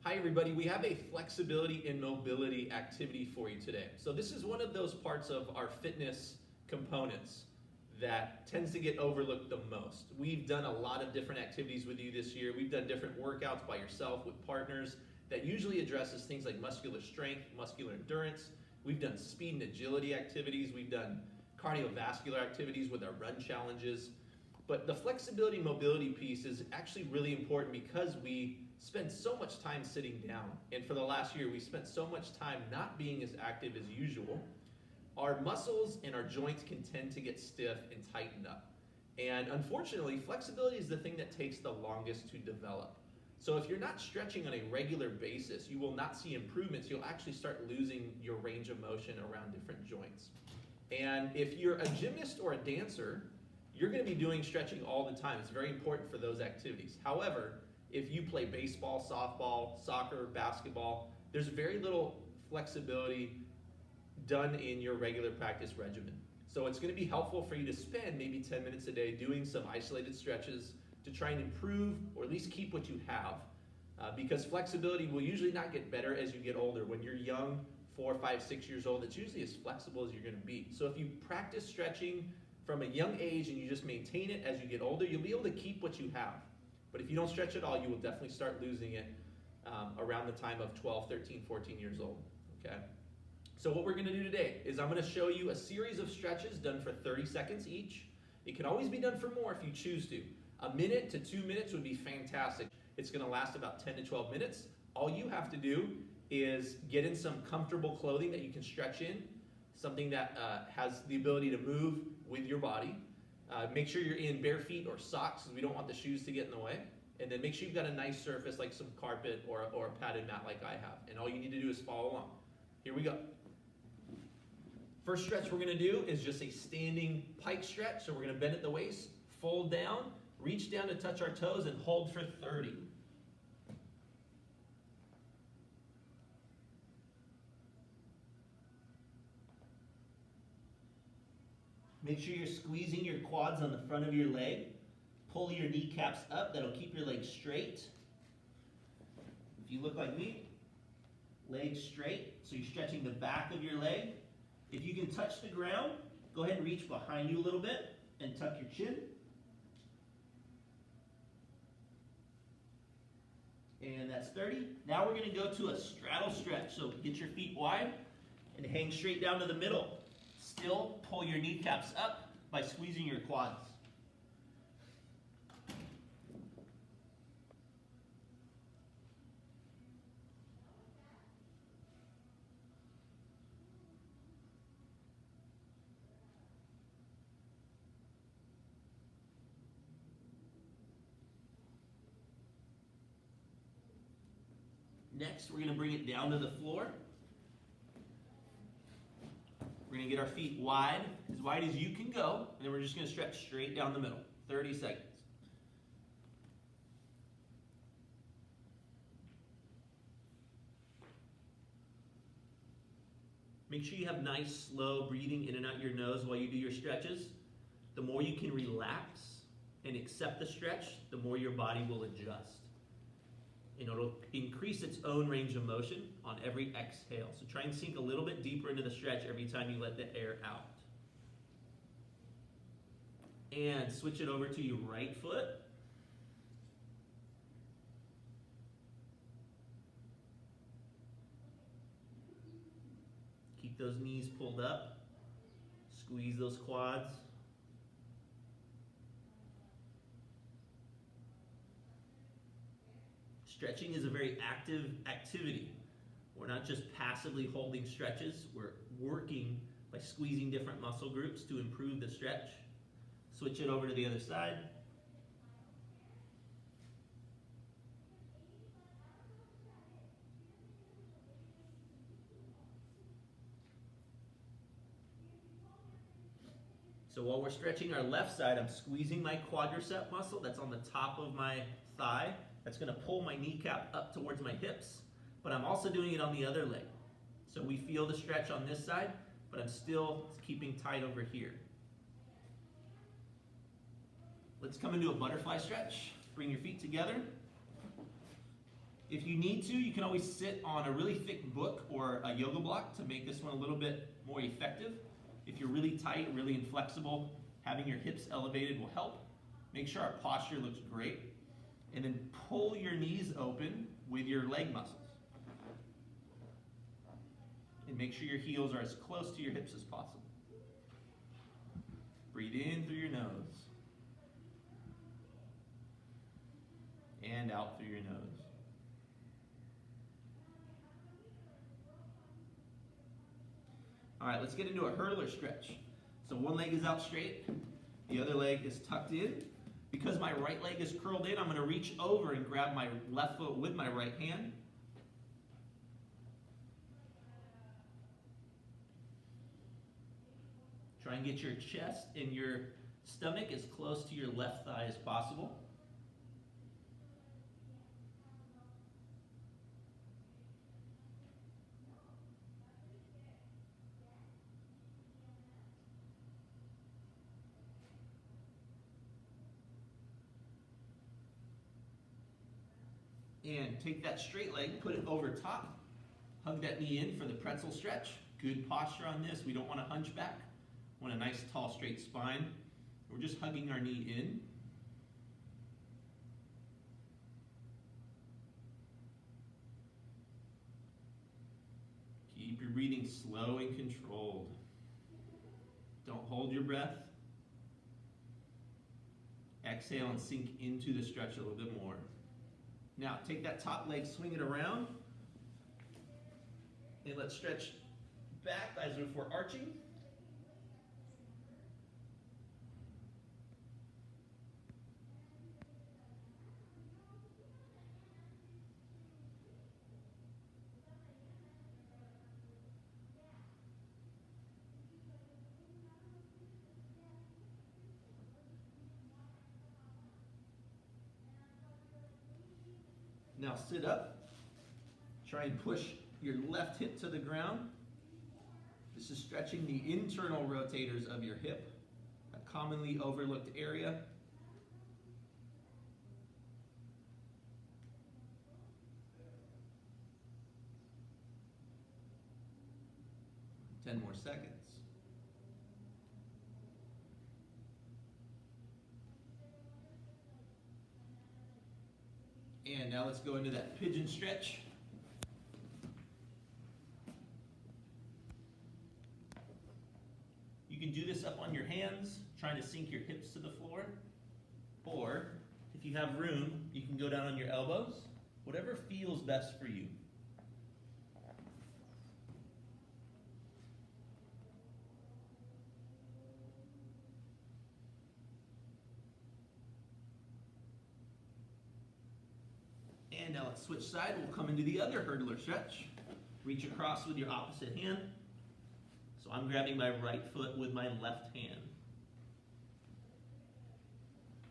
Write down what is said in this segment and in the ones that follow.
Hi everybody, we have a flexibility and mobility activity for you today. So this is one of those parts of our fitness components that tends to get overlooked the most. We've done a lot of different activities with you this year. We've done different workouts by yourself with partners that usually addresses things like muscular strength, muscular endurance. We've done speed and agility activities. We've done cardiovascular activities with our run challenges. But the flexibility mobility piece is actually really important because we spend so much time sitting down, and for the last year we spent so much time not being as active as usual. Our muscles and our joints can tend to get stiff and tightened up, and unfortunately flexibility is the thing that takes the longest to develop. So if you're not stretching on a regular basis, you will not see improvements. You'll actually start losing your range of motion around different joints. And if you're a gymnast or a dancer, you're going to be doing stretching all the time. It's very important for those activities. However, if you play baseball, softball, soccer, basketball, there's very little flexibility done in your regular practice regimen. So it's going to be helpful for you to spend maybe 10 minutes a day doing some isolated stretches to try and improve or at least keep what you have. Because flexibility will usually not get better as you get older. When you're young, 4, 5, 6 years old, it's usually as flexible as you're going to be. So if you practice stretching from a young age and you just maintain it as you get older, you'll be able to keep what you have. But if you don't stretch at all, you will definitely start losing it around the time of 12, 13, 14 years old, okay? So what we're gonna do today is I'm gonna show you a series of stretches done for 30 seconds each. It can always be done for more if you choose to. 1 minute to 2 minutes would be fantastic. It's gonna last about 10 to 12 minutes. All you have to do is get in some comfortable clothing that you can stretch in, something that has the ability to move with your body. Make sure you're in bare feet or socks because we don't want the shoes to get in the way. And then make sure you've got a nice surface like some carpet or a padded mat like I have. And all you need to do is follow along. Here we go. First stretch we're going to do is just a standing pike stretch. So we're going to bend at the waist, fold down, reach down to touch our toes, and hold for 30. Make sure you're squeezing your quads on the front of your leg. Pull your kneecaps up. That'll keep your legs straight. If you look like me, legs straight. So you're stretching the back of your leg. If you can touch the ground, go ahead and reach behind you a little bit and tuck your chin. And that's 30. Now we're going to go to a straddle stretch. So get your feet wide and hang straight down to the middle. Still pull your kneecaps up by squeezing your quads. Next, we're going to bring it down to the floor. We're going to get our feet wide as you can go, and then we're just going to stretch straight down the middle. 30 seconds. Make sure you have nice, slow breathing in and out your nose while you do your stretches. The more you can relax and accept the stretch, the more your body will adjust. And it'll increase its own range of motion on every exhale. So try and sink a little bit deeper into the stretch every time you let the air out. And switch it over to your right foot. Keep those knees pulled up. Squeeze those quads. Stretching is a very active activity. We're not just passively holding stretches, we're working by squeezing different muscle groups to improve the stretch. Switch it over to the other side. So while we're stretching our left side, I'm squeezing my quadricep muscle that's on the top of my thigh. That's going to pull my kneecap up towards my hips, but I'm also doing it on the other leg. So we feel the stretch on this side, but I'm still keeping tight over here. Let's come into a butterfly stretch. Bring your feet together. If you need to, you can always sit on a really thick book or a yoga block to make this one a little bit more effective. If you're really tight, really inflexible, having your hips elevated will help. Make sure our posture looks great. And then pull your knees open with your leg muscles. And make sure your heels are as close to your hips as possible. Breathe in through your nose. And out through your nose. All right, let's get into a hurdler stretch. So one leg is out straight, the other leg is tucked in. Because my right leg is curled in, I'm going to reach over and grab my left foot with my right hand. Try and get your chest and your stomach as close to your left thigh as possible. And take that straight leg, put it over top, hug that knee in for the pretzel stretch. Good posture on this. We don't want to hunch back. We want a nice, tall, straight spine. We're just hugging our knee in. Keep your breathing slow and controlled. Don't hold your breath. Exhale and sink into the stretch a little bit more. Now, take that top leg, swing it around, and let's stretch back as if we're arching. Now sit up. Try and push your left hip to the ground. This is stretching the internal rotators of your hip, a commonly overlooked area. Ten more seconds. And now let's go into that pigeon stretch. You can do this up on your hands, trying to sink your hips to the floor. Or, if you have room, you can go down on your elbows. Whatever feels best for you. And now let's switch side. We'll come into the other hurdler stretch. Reach across with your opposite hand. So I'm grabbing my right foot with my left hand.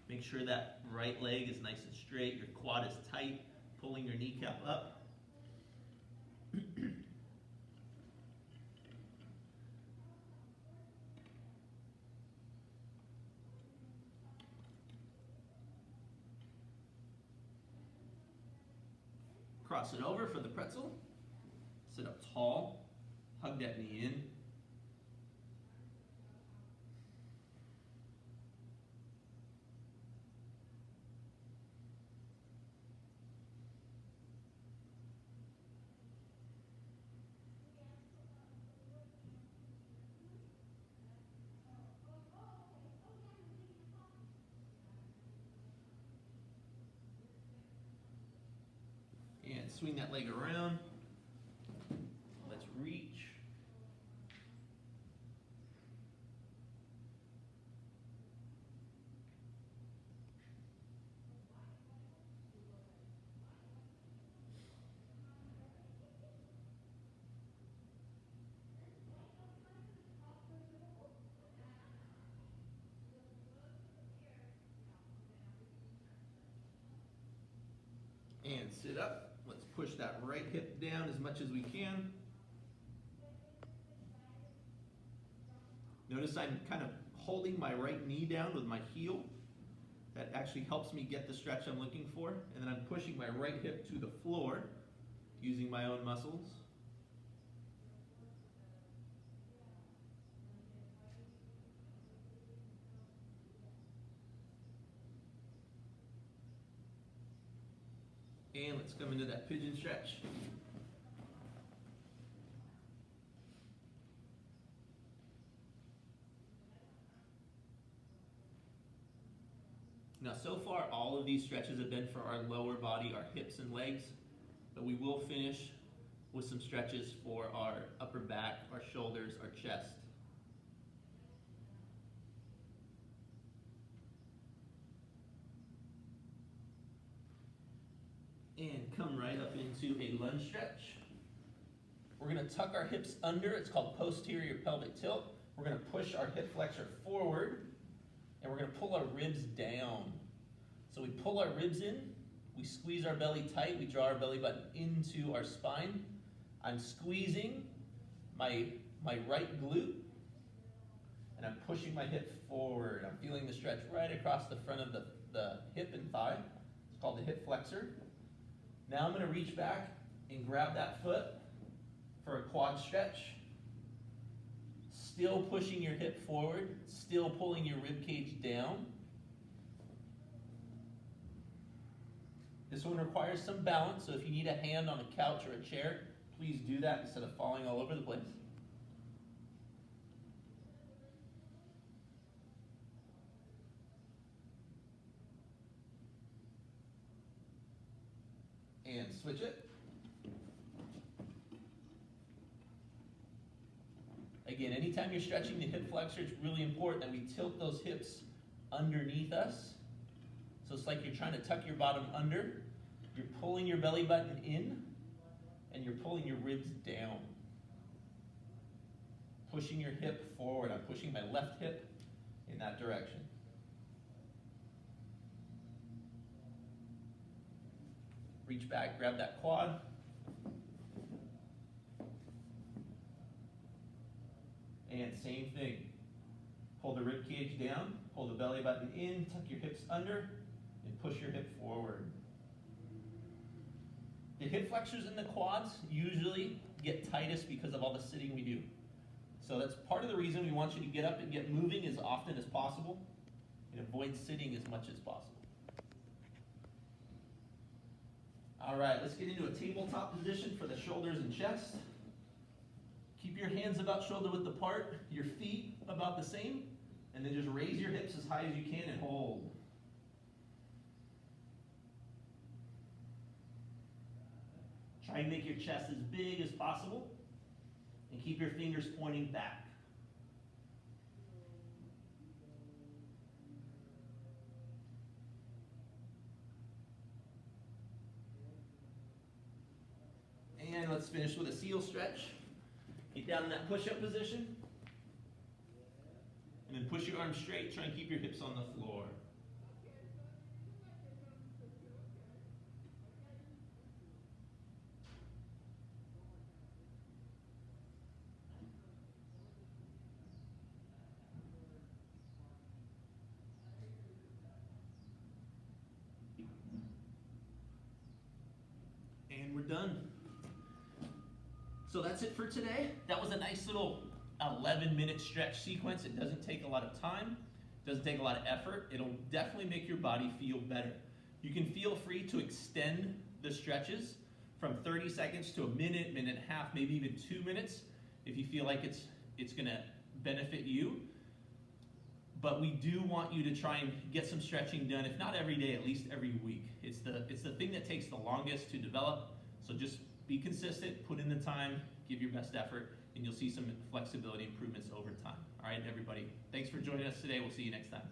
Make sure that right leg is nice and straight. Your quad is tight, pulling your kneecap up. Cross it over for the pretzel. Sit up tall. Hug that knee in. And swing that leg around. Let's reach. And sit up. Let's push that right hip down as much as we can. Notice I'm kind of holding my right knee down with my heel. That actually helps me get the stretch I'm looking for. And then I'm pushing my right hip to the floor using my own muscles. And let's come into that pigeon stretch. Now, so far, all of these stretches have been for our lower body, our hips and legs, but we will finish with some stretches for our upper back, our shoulders, our chest. And come right up into a lunge stretch. We're going to tuck our hips under. It's called posterior pelvic tilt. We're going to push our hip flexor forward, and we're going to pull our ribs down. So we pull our ribs in, we squeeze our belly tight, we draw our belly button into our spine. I'm squeezing my right glute, and I'm pushing my hip forward. I'm feeling the stretch right across the front of the hip and thigh. It's called the hip flexor. Now I'm going to reach back and grab that foot for a quad stretch. Still pushing your hip forward, still pulling your rib cage down. This one requires some balance, so if you need a hand on a couch or a chair, please do that instead of falling all over the place. And switch it. Again, anytime you're stretching the hip flexor, it's really important that we tilt those hips underneath us. So it's like you're trying to tuck your bottom under, you're pulling your belly button in, and you're pulling your ribs down. Pushing your hip forward. I'm pushing my left hip in that direction. Reach back, grab that quad. And same thing. Pull the rib cage down, pull the belly button in, tuck your hips under, and push your hip forward. The hip flexors in the quads usually get tightest because of all the sitting we do. So that's part of the reason we want you to get up and get moving as often as possible and avoid sitting as much as possible. All right, let's get into a tabletop position for the shoulders and chest. Keep your hands about shoulder width apart, your feet about the same, and then just raise your hips as high as you can and hold. Try and make your chest as big as possible, and keep your fingers pointing back. And let's finish with a seal stretch. Get down in that push-up position. And then push your arms straight. Try and keep your hips on the floor. And we're done. So that's it for today. That was a nice little 11-minute stretch sequence. It doesn't take a lot of time, doesn't take a lot of effort. It'll definitely make your body feel better. You can feel free to extend the stretches from 30 seconds to a minute, minute and a half, maybe even 2 minutes if you feel like it's gonna benefit you. But we do want you to try and get some stretching done, if not every day, at least every week. It's the thing that takes the longest to develop, so just be consistent, put in the time, give your best effort, and you'll see some flexibility improvements over time. All right, everybody. Thanks for joining us today. We'll see you next time.